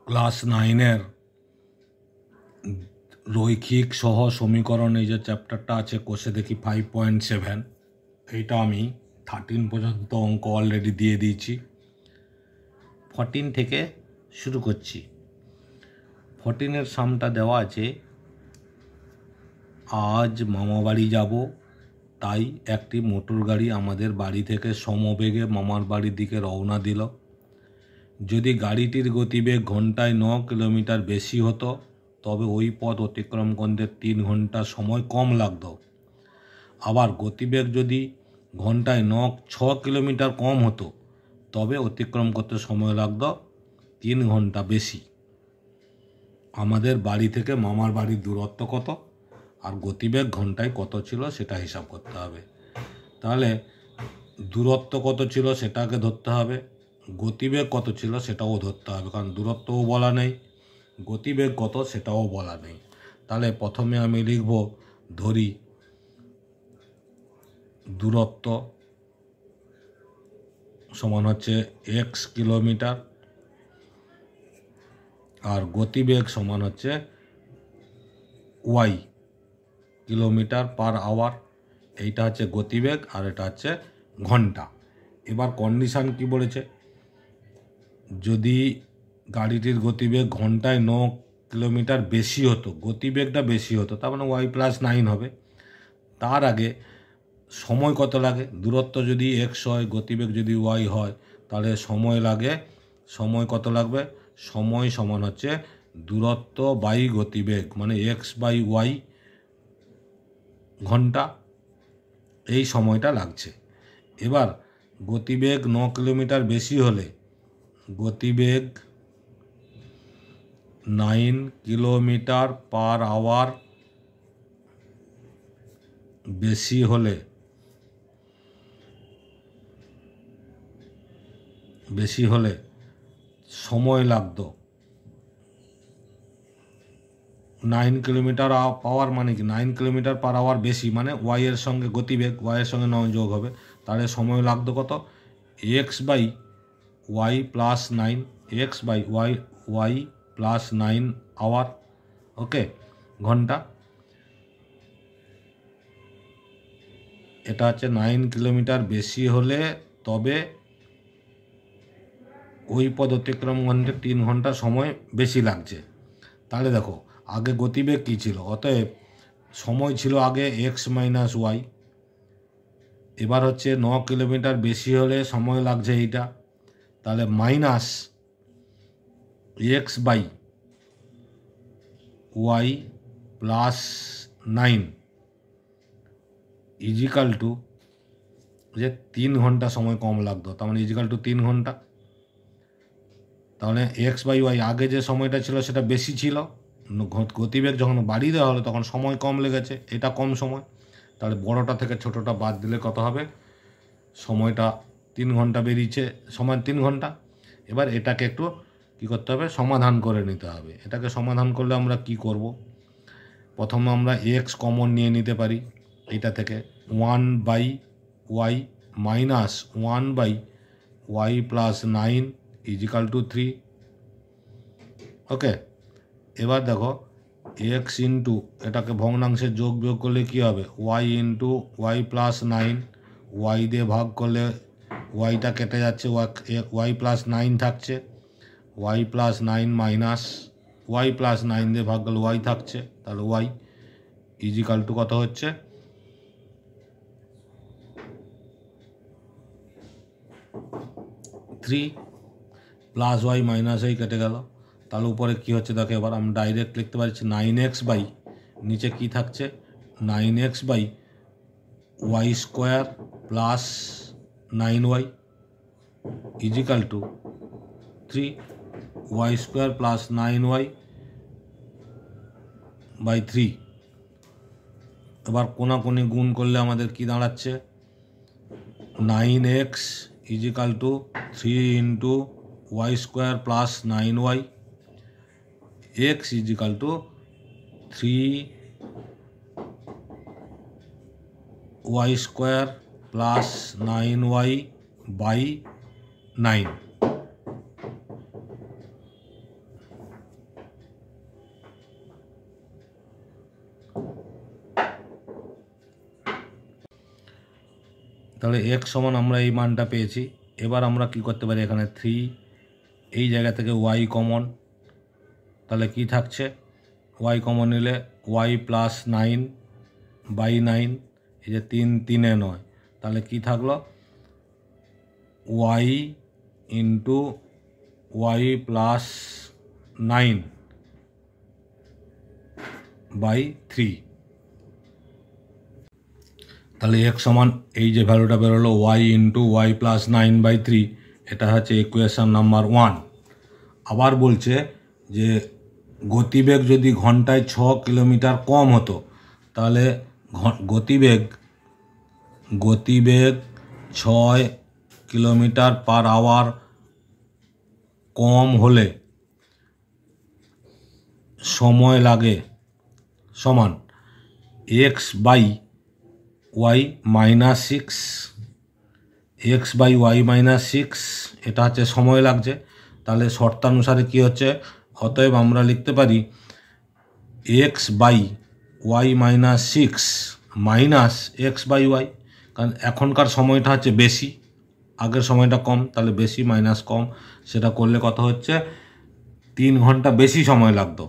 Class 9-এর রৈখিক সহ সমীকরণ এই যে চ্যাপ্টারটা আছে কোষে দেখি 5.7, এইটা আমি 13 পর্যন্ত অঙ্ক অলরেডি দিয়ে দিয়েছি। 14 থেকে শুরু করছি। 14-এর সামটা দেওয়া আছে, আজ মামাবাড়ি যাব, তাই একটি মোটর গাড়ি আমাদের বাড়ি থেকে সমবেগে মামার বাড়ির দিকে রওনা দিল। যদি গাড়িটির গতিবেগ ঘন্টায় 9 কিলোমিটার বেশি হতো তবে ওই পথ অতিক্রম করতে 3 ঘন্টা সময় কম লাগত। আবার গতিবেগ যদি ঘন্টায় 6 কিলোমিটার কম হতো তবে অতিক্রম করতে সময় লাগত 3 ঘন্টা বেশি। আমাদের বাড়ি থেকে মামার বাড়ির দূরত্ব কত আর গতিবেগ ঘন্টায় কত ছিল সেটা হিসাব করতে হবে। তাহলে দূরত্ব কত ছিল সেটাকে ধরতে হবে, গতিবেগ কত ছিল সেটাও ধরতে হবে, কারণ দূরত্বও বলা নেই, গতিবেগ কত সেটাও বলা নেই। তাহলে প্রথমে আমি লিখব, ধরি দূরত্ব সমান হচ্ছে x কিলোমিটার আর গতিবেগ সমান হচ্ছে y কিলোমিটার পার আওয়ার। এইটা হচ্ছে গতিবেগ আর এটা হচ্ছে ঘন্টা। এবার কন্ডিশান কি বলেছে, যদি গাড়িটির গতিবেগ ঘন্টায় 9 কিলোমিটার বেশি হতো, গতিবেগটা বেশি হতো, তার মানে y+9 হবে। তার আগে সময় কত লাগে, দূরত্ব যদি x হয়, গতিবেগ যদি y হয়, তাহলে সময় লাগে, সময় কত লাগবে, সময় সমান হচ্ছে দূরত্ব বাই গতিবেগ, মানে x/y ঘন্টা, এই সময়টা লাগছে। এবার গতিবেগ 9 কিলোমিটার বেশি হলে, গতিবেগ 9 কিলোমিটার পার আওয়ার বেশি হলে সময় লাগতো 9 কিলোমিটার পাওয়ার, মানে কি 9 কিলোমিটার পার আওয়ার বেশি, মানে y এর সঙ্গে গতিবেগ, y এর সঙ্গে 9 যোগ হবে, তাহলে সময় লাগতো কত, x/y+9, x/y+9 আওয়ার, ওকে, ঘন্টা। এটা হচ্ছে 9 কিলোমিটার বেশি হলে তবে ওই পথ অতিক্রম করতে 3 ঘন্টা সময় বেশি লাগছে। তাহলে দেখো আগে গতিবেগ কী ছিল, অতএব সময় ছিল আগে x-y, এবার হচ্ছে 9 কিলোমিটার বেশি হলে সময় লাগছে এইটা, তাহলে -x/y+9 ইজিক্যাল টু যে 3 ঘন্টা সময় কম লাগতো, তার মানে ইজিক্যাল টু 3 ঘন্টা। তাহলে x/y আগে যে সময়টা ছিল সেটা বেশি ছিল, গতিবেগ যখন বাড়িয়ে দেওয়া হলো তখন সময় কম লেগেছে, এটা কম সময়, তাহলে বড়টা থেকে ছোটোটা বাদ দিলে কত হবে, সময়টা 3 ঘন্টা বেরিয়েছে, সময় 3 ঘন্টা। এবার এটাকে একটু কী করতে হবে, সমাধান করে নিতে হবে। এটাকে সমাধান করলে আমরা কি করব, প্রথমে আমরা x কমন নিয়ে নিতে পারি, এটা থেকে 1/y -1/y+9 ইজিক্যাল টু 3, ওকে। এবার দেখো x ইন্টু এটাকে ভগ্নাংশে যোগ করলে কি হবে, y ইন্টু y+9, y দিয়ে ভাগ করলে yটা কেটে যাচ্ছে, y+9 থাকছে, y+9 মাইনাস y+9 দিয়ে ভাগ করলে y থাকছে, তাহলে y ইজিক্যাল টু কত হচ্ছে, 3 প্লাস y মাইনাস এই কেটে গেল, তাহলে উপরে কি হচ্ছে দেখো, এবার আমরা ডাইরেক্ট লিখতে পারছি 9x বাই, নিচে কি থাকছে 9x/y² + 9y is equal to 3y² + 9y/3। এবার কোনাকুনি গুণ করলে আমাদের কি দাঁড়াচ্ছে, 9x equal to 3 × y² + 9y, x equal to 3y² + 9y/9। তাহলে এক্স সমান আমরা এই মানটা পেয়েছি। এবার আমরা কি করতে পারি, এখানে 3, এই জায়গা থেকে ওয়াই কমন, তাহলে কি থাকছে, ওয়াই কমন নিলে ওয়াই প্লাস 9/9, এই যে 3 3 9, তাহলে কি থাকলো, ওয়াই ইন্টু ওয়াই প্লাস 9/3। তাহলে এক সমান এই যে ভ্যালুটা বেরোলো ওয়াই ইন্টু ওয়াই প্লাস 9/3, এটা হচ্ছে ইকুয়েশন নাম্বার 1। আবার বলছে যে গতিবেগ যদি ঘন্টায় 6 কিলোমিটার কম হতো, তাহলে গতিবেগ 6 কিলোমিটার পার আওয়ার কম হলে সময় লাগে সমান এক্স বাই ওয়াই মাইনাস 6, এটা হচ্ছে সময় লাগছে। তাহলে শর্তানুসারে কি হচ্ছে, অতএব আমরা লিখতে পারি x by y minus 6 minus x by y, কারণ এখনকার সময়টা হচ্ছে বেশি, আগের সময়টা কম, তাহলে বেশি মাইনাস কম, সেটা করলে কত হচ্ছে, 3 ঘন্টা বেশি সময় লাগতো,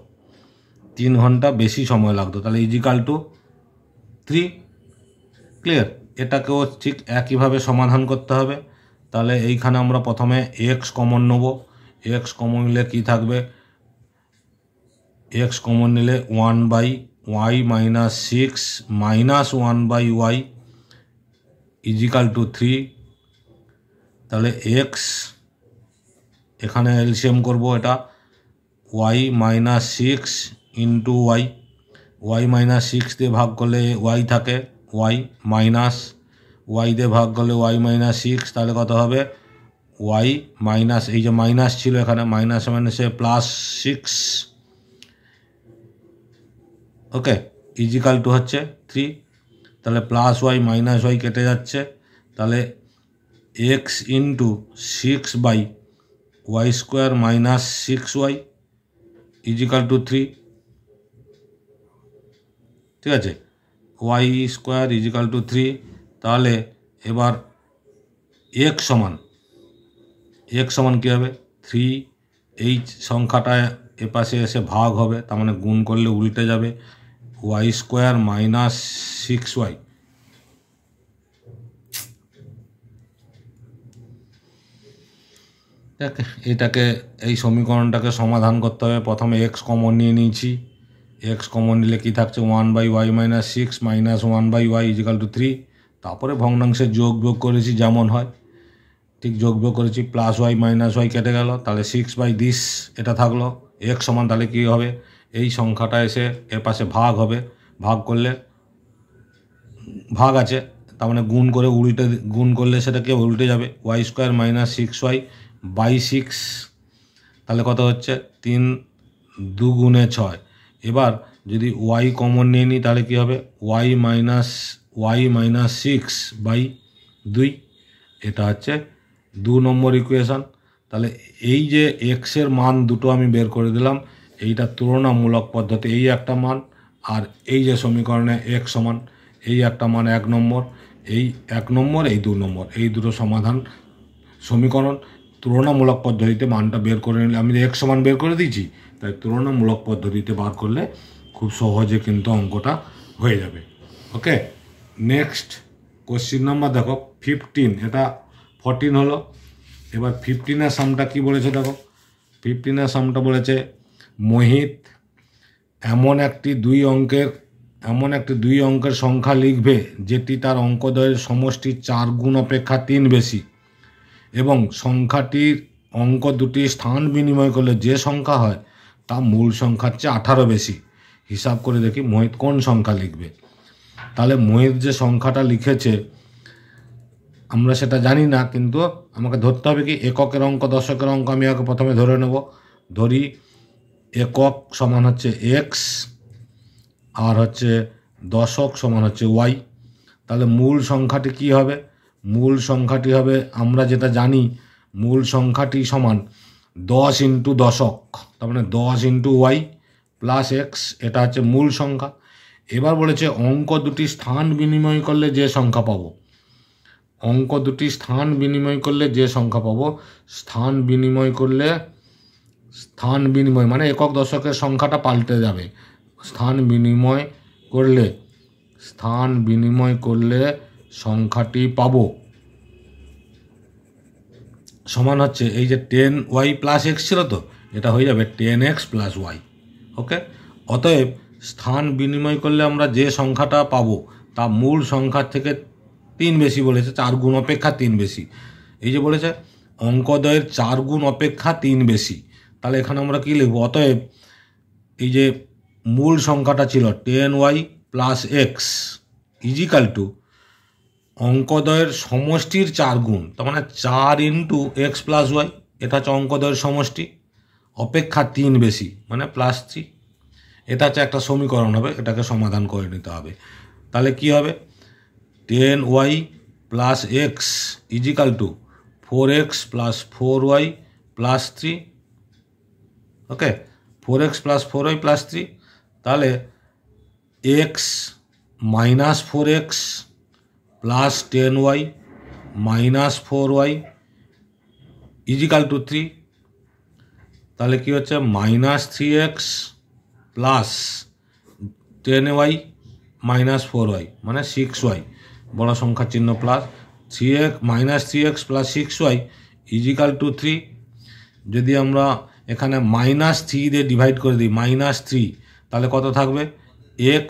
3 ঘন্টা বেশি সময় লাগতো, তাহলে ইজিক্যাল টু 3। ক্লিয়ার? এটাকেও ঠিক একইভাবে সমাধান করতে হবে। তাহলে এইখানে আমরা প্রথমে এক্স কমন নেব, এক্স কমন নিলে কী থাকবে, এক্স কমন নিলে 1/y minus 6 minus 1/y is equal to 3। তাহলে এক্স এখানে এলসিএম করব, এটা y minus 6 into y minus 6 দিয়ে ভাগ করলে ওয়াই থাকে, ওয়াই মাইনাস ওয়াই দিয়ে ভাগ করলে ওয়াই মাইনাস 6, তাহলে কত হবে, ওয়াই মাইনাস, এই যে মাইনাস ছিল এখানে, মাইনাস মাইনাসে প্লাস 6, ওকে, ইজিক্যাল টু হচ্ছে 3। তাহলে প্লাস ওয়াই মাইনাস ওয়াই কেটে যাচ্ছে, তাহলে x into 6/y square minus 6y equal to 3। ঠিক আছে, ওয়াই স্কোয়ার ইজিক্যাল টু 3। তাহলে এবার এক্স সমান কী হবে, 3, এই সংখ্যাটা এপাশে এসে ভাগ হবে, তার মানে গুণ করলে উল্টে যাবে, ওয়াই স্কোয়ার মাইনাস 6y। এটাকে এই সমীকরণটাকে সমাধান করতে হবে। প্রথমে এক্স কমন নিয়ে নিয়েছি, এক্স কমন নিলে কী থাকছে, 1/y minus 6 minus 1/y is equal to 3। তারপরে ভগ্নাংশের যোগ বিয়োগ করেছি, যেমন হয় ঠিক যোগ বিয়োগ করেছি, প্লাস ওয়াই মাইনাস ওয়াই কেটে গেল, তাহলে 6/this এটা থাকলো, এক্স সমান, তাহলে কী হবে, এই সংখ্যাটা এসে এর পাশে ভাগ হবে, ভাগ করলে ভাগ আছে, তার মানে গুণ করলে সেটা কি উল্টে যাবে, ওয়াই স্কোয়ার মাইনাস 6y/6, তাহলে কত হচ্ছে, 3 2 গুণে 6। এবার যদি ওয়াই কমন নিয়ে নিই, তাহলে কী হবে, ওয়াই মাইনাস 6/2, এটা হচ্ছে 2 নম্বর ইকুয়েশান। তাহলে এই যে এক্সের মান দুটো আমি বের করে দিলাম, এইটা তুলনামূলক পদ্ধতি, এই একটা মান, আর এই যে সমীকরণে এক্স সমান, এই একটা মান 1 নম্বর, এই 1 নম্বর, এই 2 নম্বর, এই দুটো সমাধান সমীকরণ তুলনামূলক পদ্ধতিতে মানটা বের করে নিলে, আমি এক্স সমান বের করে দিয়েছি, তাই তুলনামূলক পদ্ধতিতে বার করলে খুব সহজে কিন্তু অঙ্কটা হয়ে যাবে। ওকে, নেক্সট কোশ্চিন নাম্বার দেখো 15, এটা 14 হলো। এবার 15-এর সামটা কী বলেছে দেখো, 15-এর সামটা বলেছে মোহিত এমন একটি দুই অঙ্কের সংখ্যা লিখবে যেটি তার অঙ্কদ্বয়ের সমষ্টির 4 গুণ অপেক্ষা 3 বেশি, এবং সংখ্যাটির অঙ্ক দুটি স্থান বিনিময় করলে যে সংখ্যা হয় তা মূল সংখ্যার চেয়ে 18 বেশি। হিসাব করে দেখি মোহিত কোন সংখ্যা লিখবে। তাহলে মোহিত যে সংখ্যাটা লিখেছে আমরা সেটা জানি না, কিন্তু আমাকে ধরতে হবে কি, এককের অঙ্ক দশকের অঙ্ক আমি আগে প্রথমে ধরে নেব। ধরি একক সমান হচ্ছে এক্স, আর হচ্ছে দশক সমান হচ্ছে ওয়াই। তাহলে মূল সংখ্যাটি কি হবে, মূল সংখ্যাটি হবে, আমরা যেটা জানি, মূল সংখ্যাটি সমান 10 ইন্টু দশক, তার মানে 10 ইন্টু ওয়াই প্লাস এক্স, এটা হচ্ছে মূল সংখ্যা। এবার বলেছে অঙ্ক দুটি স্থান বিনিময় করলে যে সংখ্যা পাবো, অঙ্ক দুটি স্থান বিনিময় করলে যে সংখ্যা পাবো, স্থান বিনিময় মানে একক দশকের সংখ্যাটা পাল্টে যাবে। স্থান বিনিময় করলে সংখ্যাটি পাবো সমান হচ্ছে এই যে 10y প্লাস এক্স ছিল, তো এটা হয়ে যাবে 10x প্লাস ওয়াই। ওকে, অতএব স্থান বিনিময় করলে আমরা যে সংখ্যাটা পাবো তা মূল সংখ্যার থেকে 3 বেশি বলেছে, 4 গুণ অপেক্ষা 3 বেশি। এই যে বলেছে অঙ্কদ্বয়ের 4 গুণ অপেক্ষা 3 বেশি, তাহলে এখানে আমরা কী লিখব? অতএব এই যে মূল সংখ্যাটা ছিল 10y plus x equal to অঙ্কদ্বয়ের সমষ্টির 4 গুণ, তার মানে 4 ইন্টু এক্স প্লাস ওয়াই, এটা হচ্ছে অঙ্কদ্বয়ের সমষ্টি, অপেক্ষা 3 বেশি মানে প্লাস 3। এটা হচ্ছে একটা সমীকরণ হবে, এটাকে সমাধান করে নিতে হবে। তাহলে কি হবে? 10y plus x equal to 4x plus 4y plus 3। Okay, 4x plus 4y plus 3, তাহলে x minus 4x plus 10y minus 4y equal to 3। তাহলে কি হচ্ছে? Minus 3x plus 10y minus 4y মানে 6y, বড় সংখ্যার চিহ্ন plus, minus 3x plus 6y equal to 3। যদি আমরা এখানে মাইনাস 3 দিয়ে ডিভাইড করে দিই, মাইনাস 3, তাহলে কত থাকবে? x,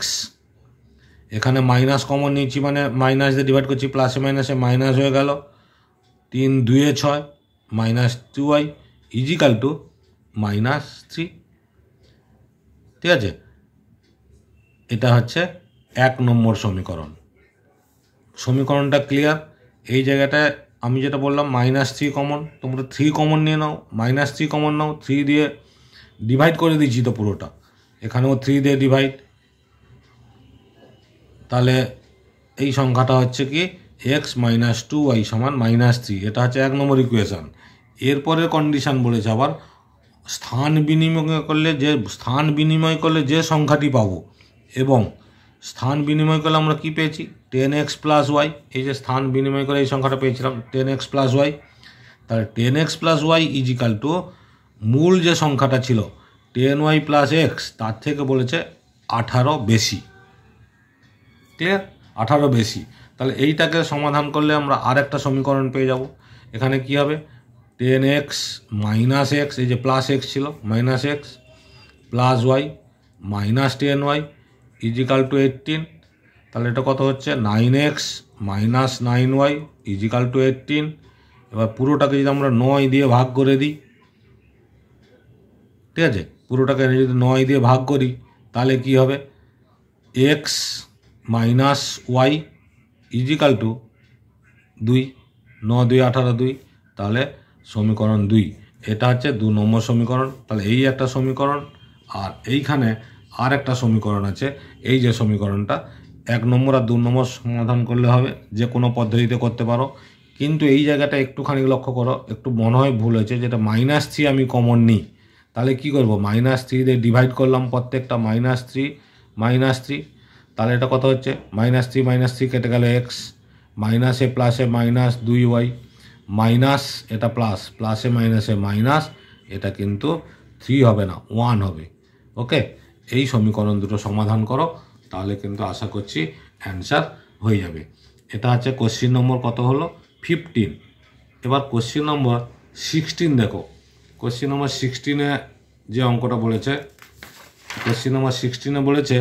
এখানে মাইনাস কমন নিয়েছি মানে মাইনাস দিয়ে ডিভাইড করছি, প্লাসে মাইনাসে মাইনাস হয়ে গেল, 3 2 6 minus 2y is equal two minus 3। ঠিক আছে, এটা হচ্ছে 1 নম্বর সমীকরণ। সমীকরণটা ক্লিয়ার? এই জায়গাটায় আমি যেটা বললাম মাইনাস 3 কমন, তোমরা 3 কমন নিয়ে নাও, মাইনাস 3 কমন নাও, 3 দিয়ে ডিভাইড করে দিচ্ছি তো পুরোটা, এখানেও 3 দিয়ে ডিভাইড, তাহলে এই সংখ্যাটা হচ্ছে কি এক্স মাইনাস 2y সমান মাইনাস 3। এটা হচ্ছে 1 নম্বর ইকুয়েশান। এরপরের কন্ডিশান বলেছে আবার স্থান বিনিময় করলে যে সংখ্যাটি পাবো, এবং স্থান বিনিময় করলে আমরা কি পেয়েছি? 10x plus Y. এই যে স্থান বিনিময় করে এই সংখ্যাটা পেয়েছিলাম 10x প্লাস ওয়াই, তাহলে 10x plus y equal two মূল যে সংখ্যাটা ছিল 10y প্লাস এক্স, তার থেকে বলেছে 18 বেশি। ক্লিয়ার? 18 বেশি। তাহলে এইটাকে সমাধান করলে আমরা আর একটা সমীকরণ পেয়ে যাব। এখানে কি হবে? 10x মাইনাস এক্স, এই যে প্লাস এক্স ছিল, minus x plus y minus 10y equal to 18। তাহলে এটা কত হচ্ছে? 9x minus 9y is equal to 18। এবার পুরোটাকে যদি আমরা 9 দিয়ে ভাগ করে দিই, ঠিক আছে, পুরোটাকে যদি 9 দিয়ে ভাগ করি তাহলে কি হবে? x minus y equal to 2, 9 2 18 2, তাহলে সমীকরণ 2। এটা হচ্ছে 2 নম্বর সমীকরণ। তাহলে এই একটা সমীকরণ, আর এইখানে আর একটা সমীকরণ আছে। এই যে সমীকরণটা 1 নম্বর আর 2 নম্বর সমাধান করলে হবে, যে কোনো পদ্ধতিতে করতে পারো, কিন্তু এই জায়গাটা একটুখানি লক্ষ্য করো, একটু মনে হয় ভুল হয়েছে, যেটা মাইনাস 3 আমি কমন নিই, তাহলে কি করব? মাইনাস 3 দিয়ে ডিভাইড করলাম প্রত্যেকটা, মাইনাস 3, তাহলে এটা কত হচ্ছে? মাইনাস 3 কেটে গেল এক্স, মাইনাসে প্লাসে মাইনাস 2y মাইনাস, এটা প্লাস, প্লাসে মাইনাসে মাইনাস, এটা কিন্তু 3 হবে না, 1 হবে। ওকে, এই সমীকরণ দুটো সমাধান করো, তাহলে কিন্তু আশা করছি অ্যান্সার হয়ে যাবে। এটা হচ্ছে কোশ্চিন নম্বর কত হলো? 15। এবার কোশ্চিন নম্বর 16 দেখো। কোশ্চিন নম্বর 16-এ যে অঙ্কটা বলেছে, কোশ্চিন নম্বর 16-এ বলেছে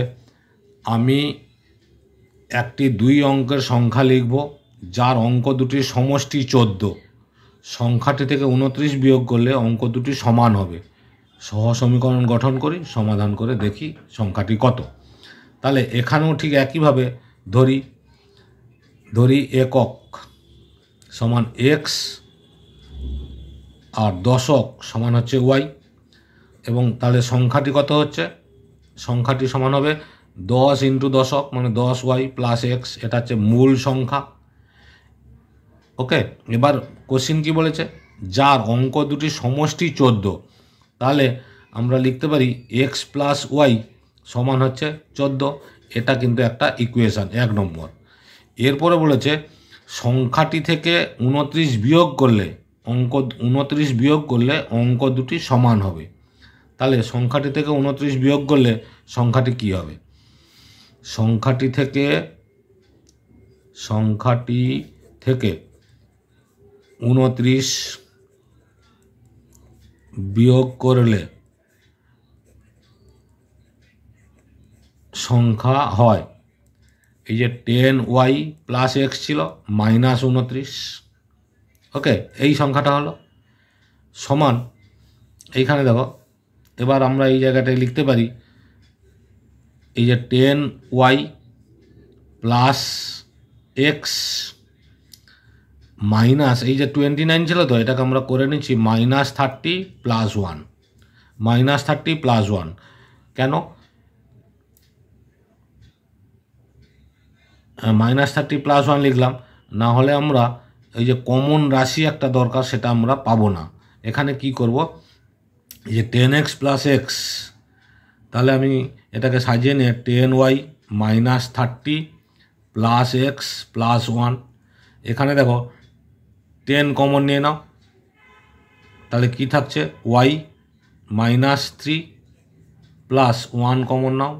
আমি একটি 2 অঙ্কের সংখ্যা লিখব যার অঙ্ক দুটির সমষ্টি 14। সংখ্যাটি থেকে 29 বিয়োগ করলে অঙ্ক দুটি সমান হবে। সহ সমীকরণ গঠন করি, সমাধান করে দেখি সংখ্যাটি কত। তাহলে এখানেও ঠিক একইভাবে ধরি একক সমান এক্স আর দশক সমান হচ্ছে ওয়াই, এবং তাহলে সংখ্যাটি কত হচ্ছে? সংখ্যাটি সমান হবে 10 ইন্টু দশক মানে 10y প্লাস এক্স, এটা হচ্ছে মূল সংখ্যা। ওকে, এবার কোশ্চিন কি বলেছে? যার অঙ্ক দুটি সমষ্টি 14, তাহলে আমরা লিখতে পারি এক্স প্লাস ওয়াই সমান হচ্ছে 14। এটা কিন্তু একটা ইকুয়েশান 1 নম্বর। এরপরে বলেছে সংখ্যাটি থেকে 29 বিয়োগ করলে অঙ্ক দুটি সমান হবে। তাহলে সংখ্যাটি থেকে 29 বিয়োগ করলে সংখ্যাটি কি হবে? সংখ্যাটি থেকে 29 বিয়োগ করলে সংখ্যা হয়, এই যে 10y প্লাস এক্স ছিল -29, ওকে, এই সংখ্যাটা হলো সমান। এইখানে দেখো, এবার আমরা এই জায়গাটায় লিখতে পারি এই যে 10y প্লাস এক্স মাইনাস এই যে 29 ছিল, তো এটাকে আমরা করে নিচ্ছি -30 প্লাস 1, -30 প্লাস 1। কেন -30 প্লাস 1 লিখলাম? না হলে আমরা এই যে কমন রাশি একটা দরকার, সেটা আমরা পাবো না। এখানে কি করব, এই যে 10x প্লাস এক্স, তাহলে আমি এটাকে সাজিয়ে নিয়ে 10y -30 প্লাস এক্স প্লাস 1, এখানে দেখো 10 কমন নিয়ে নাও, তাহলে কি থাকছে y -3 প্লাস 1 কমন নাও,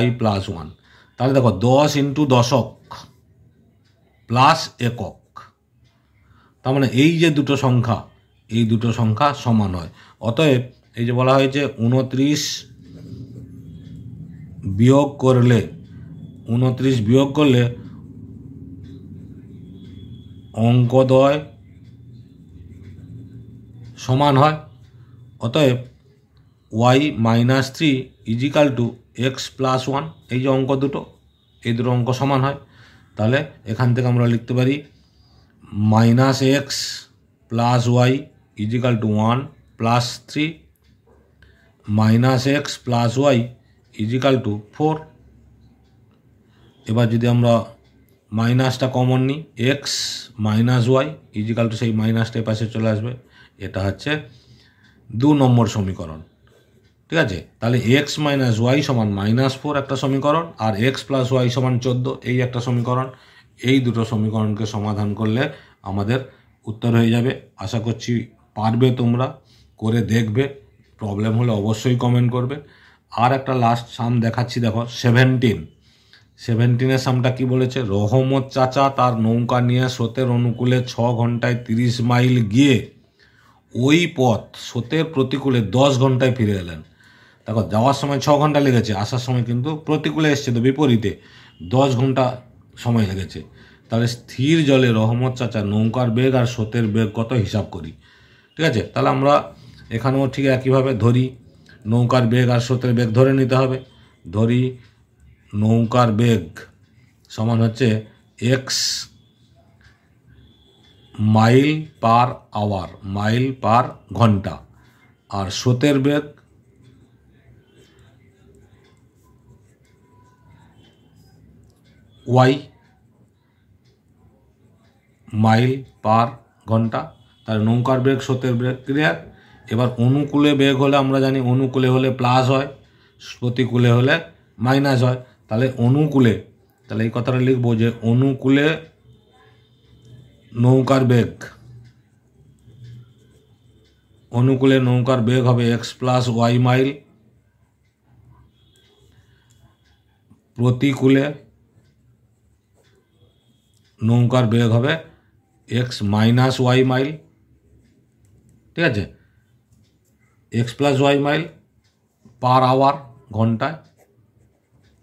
y প্লাস 1। তাহলে দেখো 10 ইন্টু দশক প্লাস একক, তার মানে এই যে দুটো সংখ্যা, এই দুটো সংখ্যা সমান হয়। অতএব এই যে বলা হয়েছে 29 বিয়োগ করলে অঙ্কদ্বয় সমান হয়। অতএব y -3 equal to x plus 1, এই যে অঙ্ক দুটো, এই দুটো অঙ্ক সমান হয়। তাহলে এখান থেকে আমরা লিখতে পারি -x plus y equal to 1 plus 3, -x plus y equal to 4। এবার যদি আমরা মাইনাসটা কমন নিই, x minus y equal to সেই মাইনাসটা পাশে চলে আসবে, এটা হচ্ছে 2 নম্বর সমীকরণ। ঠিক আছে, তাহলে এক্স মাইনাস ওয়াই সমান -4 একটা সমীকরণ, আর এক্স প্লাস ওয়াই সমান 14 এই একটা সমীকরণ। এই দুটো সমীকরণকে সমাধান করলে আমাদের উত্তর হয়ে যাবে। আশা করছি পারবে, তোমরা করে দেখবে, প্রবলেম হলে অবশ্যই কমেন্ট করবে। আর একটা লাস্ট সাম দেখাচ্ছি, দেখো 17-এর সামটা কি বলেছে, রহমত চাচা তার নৌকা নিয়ে স্রোতের অনুকূলে 6 ঘন্টায় 30 মাইল গিয়ে ওই পথ স্রোতের প্রতিকূলে 10 ঘন্টায় ফিরে এলেন। দেখো যাওয়ার সময় 6 ঘন্টা লেগেছে, আসার সময় কিন্তু প্রতিকূলে এসছে, তো বিপরীতে 10 ঘন্টা সময় লেগেছে। তাহলে স্থির জলে রহমত চাচা নৌকার বেগ আর স্রোতের বেগ কত হিসাব করি। ঠিক আছে, তাহলে আমরা এখানেও ঠিক একইভাবে ধরি, নৌকার বেগ আর স্রোতের বেগ ধরে নিতে হবে। ধরি নৌকার বেগ সমান হচ্ছে x mile per hour, mile per ঘন্টা, আর স্রোতের বেগ ওয়াই মাইল পার ঘন্টা। তার নৌকার বেগ স্রোতের বেগ ক্লিয়ার। এবার অনুকূলে বেগ হলে আমরা জানি অনুকূলে হলে প্লাস হয়, প্রতিকূলে হলে মাইনাস হয়। তাহলে অনুকূলে, তাহলে এই কথাটা লিখবো যে অনুকূলে নৌকার বেগ, অনুকূলে নৌকার বেগ হবে এক্স প্লাস ওয়াই মাইল, প্রতিকূলে নৌকার বেগ হবে এক্স মাইনাস ওয়াই মাইল। ঠিক আছে, x plus y mile per hour, ঘন্টায়,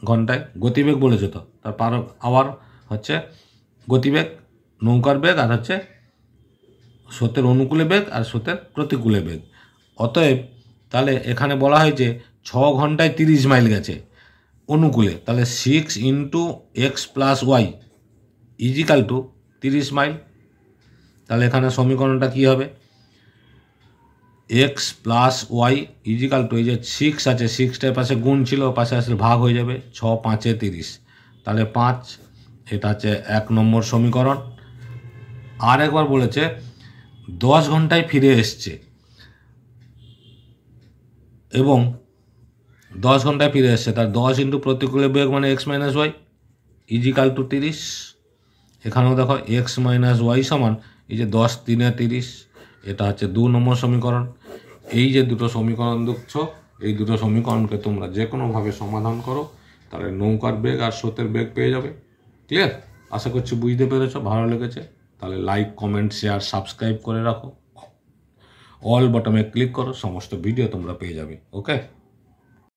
ঘন্টায় গতিবেগ বলেছে তো, তার পার আওয়ার হচ্ছে গতিবেগ, নৌকার বেগ, আর হচ্ছে স্রোতের অনুকূলে বেগ আর স্রোতের প্রতিকূলে বেগ। অতএব তাহলে এখানে বলা হয়েছে 6 ঘন্টায় 30 মাইল গেছে অনুকূলে, তাহলে 6 into x plus y equal to 30 mile. তাহলে এখানে সমীকরণটা কী হবে, x plus y equal to, এই যে 6 আছে, 6টার পাশে গুণ ছিল, পাশে আসলে ভাগ হয়ে যাবে, 6 5 30, তাহলে 5, এটা হচ্ছে 1 নম্বর সমীকরণ। আর একবার বলেছে 10 ঘন্টায় ফিরে এসছে, এবং 10 ঘন্টায় ফিরে এসছে, তার 10 ইন্টু প্রতিকূলে বেগ মানে x minus y equal to 30। এখানেও দেখো এক্স মাইনাস ওয়াই সমান এই যে 10 3 30, এটা হচ্ছে 2 নম্বর সমীকরণ। এই যে দুটো সমীকরণ দেখছো, এই দুটো সমীকরণকে তোমরা যে কোনোভাবে সমাধান করো, তাহলে নৌকার বেগ আর স্রোতের বেগ পেয়ে যাবে। ক্লিয়ার? আশা করছি বুঝতে পেরেছো, ভালো লেগেছে। তাহলে লাইক, কমেন্ট, শেয়ার, সাবস্ক্রাইব করে রাখো। অল বটমে ক্লিক করো, সমস্ত ভিডিও তোমরা পেয়ে যাবে। ওকে।